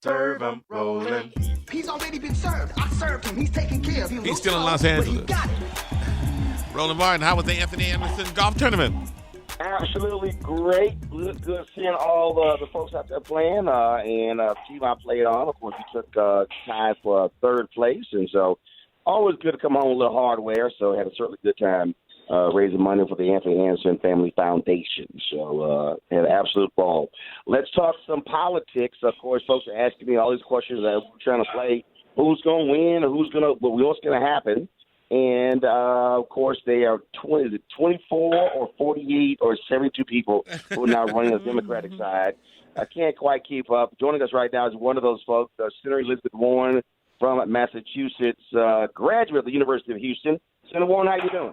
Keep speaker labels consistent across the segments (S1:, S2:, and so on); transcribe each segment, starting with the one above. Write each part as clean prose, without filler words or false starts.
S1: Serve him, Roland.
S2: He's already been served. I served him. He's taken care of.
S1: He's still in Los Angeles. Roland Martin, how was the Anthony Anderson golf tournament?
S3: Absolutely great. Good seeing all the folks out there playing. And the team I played on, of course, we took time for third place. And so always good to come home with a little hardware. So had a certainly good time raising money for the Anthony Anderson Family Foundation. So had an absolute ball. Let's talk some politics. Of course, folks are asking me all these questions that we're trying to play. Who's going to win or what's going to happen? And, of course, they are 24 or 48 or 72 people who are now running the Democratic side. I can't quite keep up. Joining us right now is one of those folks, Senator Elizabeth Warren from Massachusetts, graduate of the University of Houston. Senator Warren, how you doing?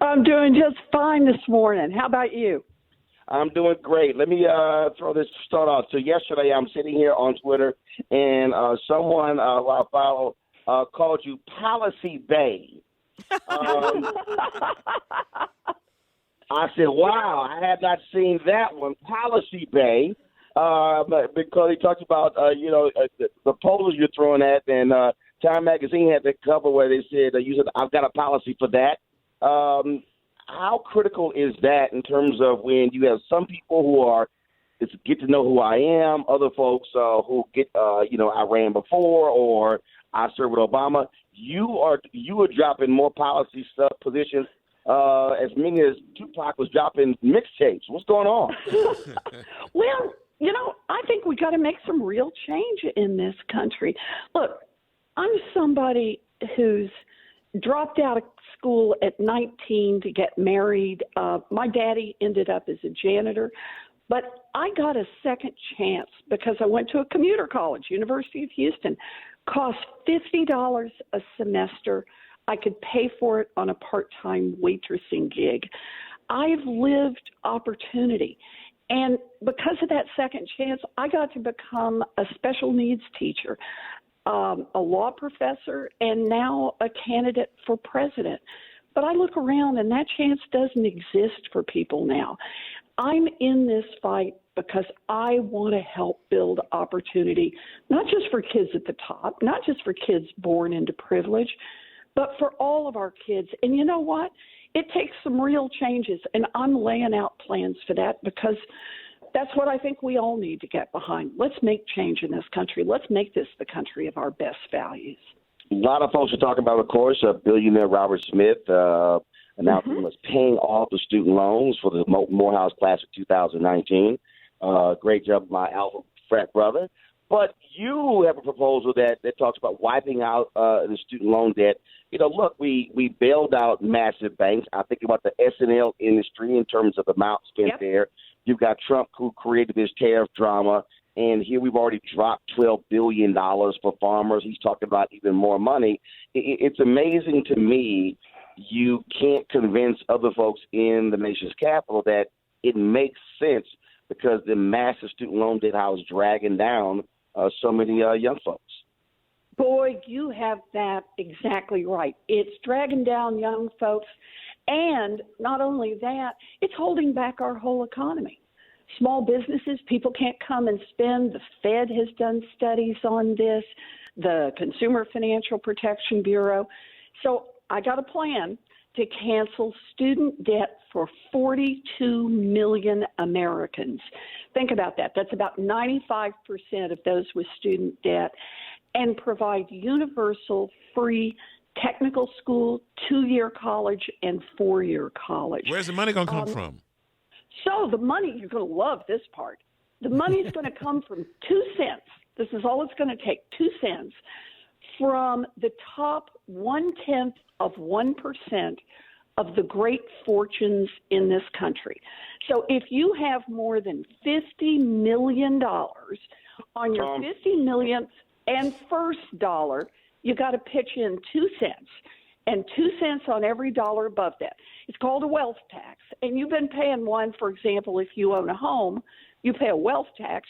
S4: I'm doing just fine this morning. How about you?
S3: I'm doing great. Let me start off. So yesterday I'm sitting here on Twitter, and someone who I follow called you Policy Bay. I said, wow, I had not seen that one, Policy Bay, because he talked about, the proposals you're throwing at, and Time Magazine had the cover where they said, I've got a policy for that. How critical is that in terms of when you have some people who get to know who I am, other folks who get, I ran before or I served with Obama. You are dropping more policy stuff positions as many as Tupac was dropping mixtapes. What's going on?
S4: Well, I think we got to make some real change in this country. Look, I'm somebody who's dropped out of school at 19 to get married. My daddy ended up as a janitor. But I got a second chance because I went to a commuter college, University of Houston. Cost $50 a semester. I could pay for it on a part-time waitressing gig. I've lived opportunity. And because of that second chance, I got to become a special needs teacher, a law professor, and now a candidate for president. But I look around, and that chance doesn't exist for people now. I'm in this fight because I want to help build opportunity, not just for kids at the top, not just for kids born into privilege, but for all of our kids. And you know what? It takes some real changes, and I'm laying out plans for that because that's what I think we all need to get behind. Let's make change in this country. Let's make this the country of our best values.
S3: A lot of folks are talking about, of course, billionaire Robert Smith announcing he was paying off the student loans for the Morehouse class of 2019. Great job, my alpha frat brother. But you have a proposal that talks about wiping out the student loan debt. Look, we bailed out massive banks. I think about the S&L industry in terms of the amount spent there. You've got Trump who created this tariff drama. And here we've already dropped $12 billion for farmers. He's talking about even more money. It's amazing to me you can't convince other folks in the nation's capital that it makes sense because the massive student loan debt house dragging down so many young folks.
S4: Boy, you have that exactly right. It's dragging down young folks. And not only that, it's holding back our whole economy. Small businesses, people can't come and spend. The Fed has done studies on this, the Consumer Financial Protection Bureau. So I got a plan to cancel student debt for 42 million Americans. Think about that. That's about 95% of those with student debt, and provide universal free technical school, 2-year college, and 4-year college.
S1: Where's the money going to come from?
S4: So the money, you're going to love this part. The money is going to come from 2 cents. This is all it's going to take, 2 cents from the top 0.1% of the great fortunes in this country. So if you have more than $50 million on your 50 millionth and first dollar, you got to pitch in 2 cents. And 2 cents on every dollar above that. It's called a wealth tax. And you've been paying one, for example, if you own a home, you pay a wealth tax.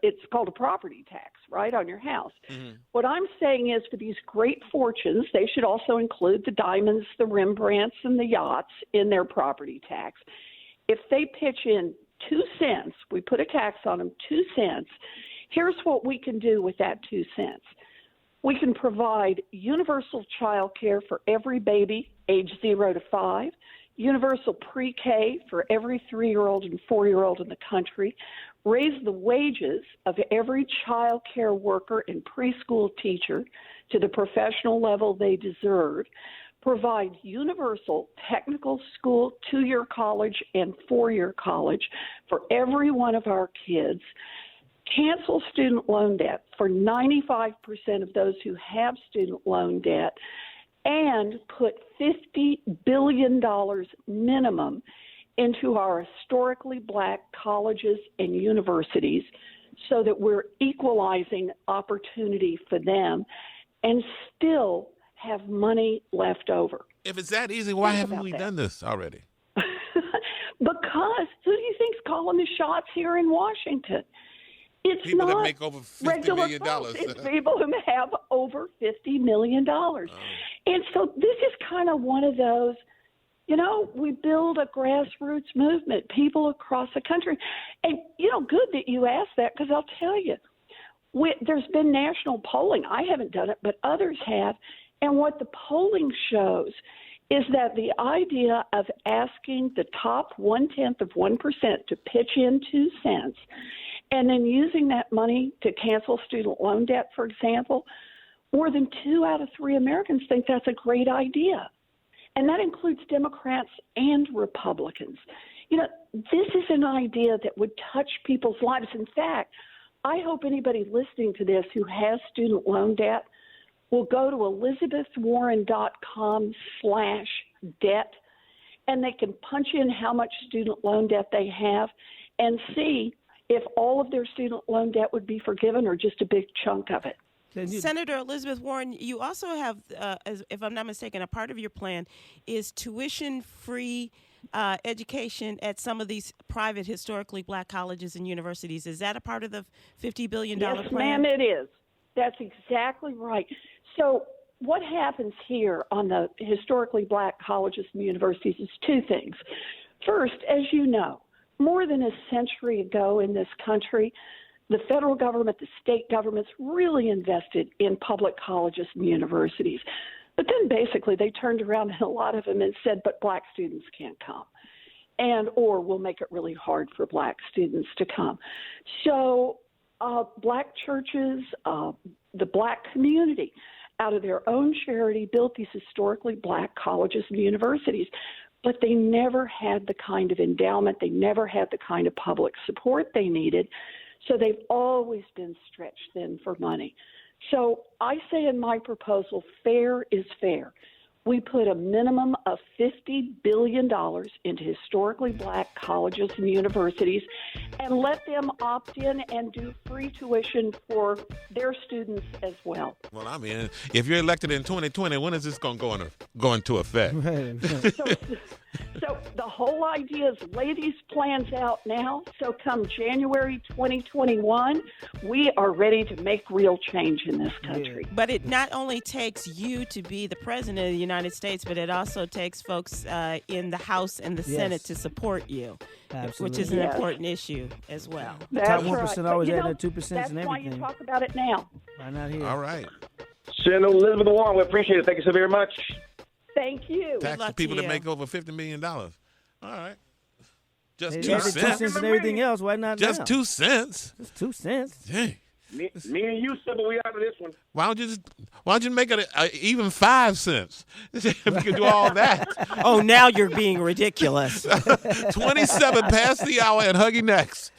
S4: It's called a property tax, right, on your house. Mm-hmm. What I'm saying is for these great fortunes, they should also include the diamonds, the Rembrandts, and the yachts in their property tax. If they pitch in 2 cents, we put a tax on them, 2 cents, Here's what we can do with that 2 cents. We can provide universal child care for every baby age 0 to 5, universal pre-K for every 3-year-old and 4-year-old in the country, raise the wages of every child care worker and preschool teacher to the professional level they deserve, provide universal technical school, 2-year college and 4-year college for every one of our kids, cancel student loan debt for 95% of those who have student loan debt, and put $50 billion minimum into our historically black colleges and universities so that we're equalizing opportunity for them and still have money left over.
S1: If it's that easy, why haven't we done this already?
S4: Because who do you think's calling the shots here in Washington? It's
S1: people
S4: not
S1: that make over $50
S4: regular
S1: million.
S4: folks. It's people who have over $50 million. And so this is kind of one of those, we build a grassroots movement, people across the country. And, good that you asked that, because I'll tell you, there's been national polling. I haven't done it, but others have. And what the polling shows is that the idea of asking the top 0.1% to pitch in 2 cents and then using that money to cancel student loan debt, for example, more than 2 out of 3 Americans think that's a great idea. And that includes Democrats and Republicans. This is an idea that would touch people's lives. In fact, I hope anybody listening to this who has student loan debt will go to elizabethwarren.com/debt, and they can punch in how much student loan debt they have and see if all of their student loan debt would be forgiven or just a big chunk of it.
S5: Senator Elizabeth Warren, you also have, if I'm not mistaken, a part of your plan is tuition-free education at some of these private historically black colleges and universities. Is that a part of the $50 billion plan?
S4: Yes, ma'am, it is. That's exactly right. So what happens here on the historically black colleges and universities is 2 things. First, as you know, more than a century ago in this country, the federal government, the state governments really invested in public colleges and universities. But then basically they turned around and a lot of them and said, but black students can't come. Or we'll make it really hard for black students to come. So black churches, the black community, out of their own charity, built these historically black colleges and universities. But they never had the kind of endowment. They never had the kind of public support they needed. So they've always been stretched thin for money. So I say in my proposal, fair is fair. We put a minimum of $50 billion into historically black colleges and universities and let them opt in and do free tuition for their students as well.
S1: Well, I mean, if you're elected in 2020, when is this going to go into effect?
S4: So the whole idea is lay these plans out now. So come January 2021, we are ready to make real change in this country.
S5: But it not only takes you to be the president of the United States, but it also takes folks in the House and the Senate to support you, which is an important issue as well.
S4: That's
S6: Top 1%
S4: right.
S6: always
S4: But,
S6: adding 2%
S4: that's
S6: and everything.
S4: why you talk about it now.
S6: Why not here?
S1: All right.
S3: Senator Elizabeth Warren, we appreciate it. Thank you so very much.
S4: Thank you.
S1: Tax the
S5: luck
S1: people
S5: to
S1: that
S5: you.
S1: make over $50 million. All right. Just
S6: Hey,
S1: 2
S6: they added 2
S1: cents.
S6: cents and everything else. Why not
S1: Just
S6: now?
S1: 2 cents.
S6: Just 2 cents.
S1: Dang.
S3: Me and you, Sybil, we out of this one.
S1: Why don't you make it even 5 cents? If you could do all that.
S5: Oh, now you're being ridiculous.
S1: 27 past the hour and Huggy next.